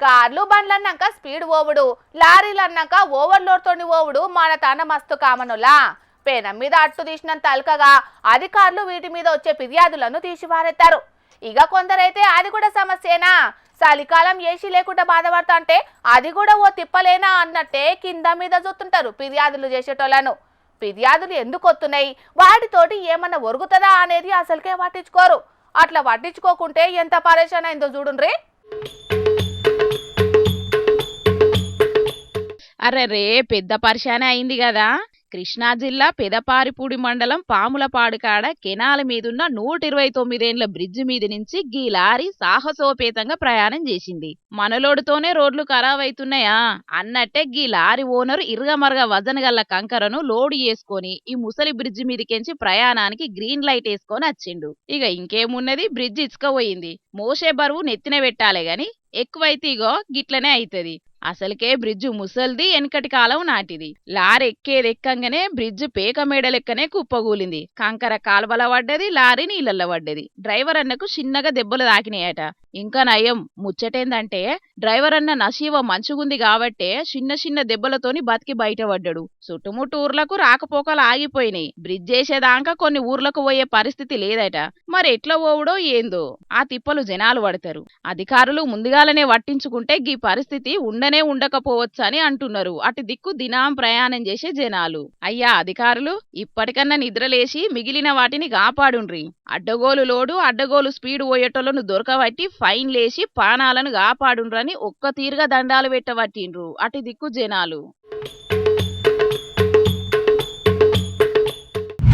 కార్లు బండ్లన్నాక స్పీడ్ ఓవుడు, లారీలు అన్నాక ఓవర్లోడ్ తోని ఓవుడు మన తాన మస్తు కామనులా. పేనం మీద అట్టు తీసినంత అల్కగా అధికారులు వీటి మీద వచ్చే ఫిర్యాదులను తీసిపారేస్తారు. ఇక కొందరైతే అది కూడా సమస్యేనా, చలికాలం ఏసీ లేకుండా బాధపడతా అంటే అది కూడా ఓ తిప్పలేనా అన్నట్టే కింద మీద చూస్తుంటారు ఫిర్యాదులు చేసేటోళ్లను. ఫిర్యాదులు ఎందుకు వస్తున్నాయి, వాటితోటి ఏమన్నా ఒరుగుతుందా అనేది అసలుకే పట్టించుకోరు. అట్లా పట్టించుకోకుంటే ఎంత పరేషాన్ అయిందో చూడుండ్రి. అరెరే పెద్ద పరిశానే అయింది కదా. కృష్ణా జిల్లా పెదపారిపూడి మండలం పాములపాడు కాడ కెనాల మీదున్న 129 బ్రిడ్జి మీద నుంచి గీ లారీ సాహసోపేతంగా ప్రయాణం చేసింది. మనలోడుతోనే రోడ్లు ఖరాబ్ అవుతున్నాయా అన్నట్టే గీ లారీ ఓనరు ఇరుగమరగ వజన్ గల్ల కంకరను లోడు చేసుకొని ఈ ముసలి బ్రిడ్జి మీదకెంచి ప్రయాణానికి గ్రీన్ లైట్ వేసుకొని వచ్చిండు. ఇక ఇంకేమున్నది, బ్రిడ్జి ఇచ్చుకపోయింది. మోసే బరువు నెత్తిన పెట్టాలే గాని ఎక్కువైతే ఇగో గిట్లనే అవుతుంది. అసలుకే బ్రిడ్జి ముసల్ది, వెనకటి కాలం నాటిది. లారీ ఎక్కంగానే బ్రిడ్జి పేక మేడ లెక్కనే కుప్పగూలింది. కంకర కాలువల పడ్డది, లారీ నీళ్ళల్లో పడ్డది. డ్రైవర్ అన్నకు చిన్నగా దెబ్బలు తాకినాయట. ఇంకా నయం ముచ్చటేందంటే డ్రైవర్ అన్న నసీవ మంచుగుంది కాబట్టే చిన్న చిన్న దెబ్బలతోని బతికి బయటపడ్డాడు. చుట్టుముట్టు ఊర్లకు రాకపోకలు ఆగిపోయినాయి. బ్రిడ్జ్ వేసేదాకా కొన్ని ఊర్లకు పోయే పరిస్థితి లేదట. మరి ఎట్లా పోవుడో ఏందో, ఆ తిప్పలు జనాలు పడతారు. అధికారులు ముందుగాలనే పట్టించుకుంటే గీ పరిస్థితి ఉండకపోవచ్చు అని అంటున్నారు అటు దిక్కు దినాం ప్రయాణం చేసే జనాలు. అయ్యా అధికారులు, ఇప్పటికన్నా నిద్రలేసి మిగిలిన వాటిని కాపాడుండ్రి. అడ్డగోలు లోడు, అడ్డగోలు స్పీడ్ పోయేటోళ్లను దొరకబట్టి ఫైన్ లేసి ప్రాణాలను కాపాడుండ్రని ఒక్క తీరుగా దండాలు పెట్టబట్టిండ్రు అటు దిక్కు జనాలు.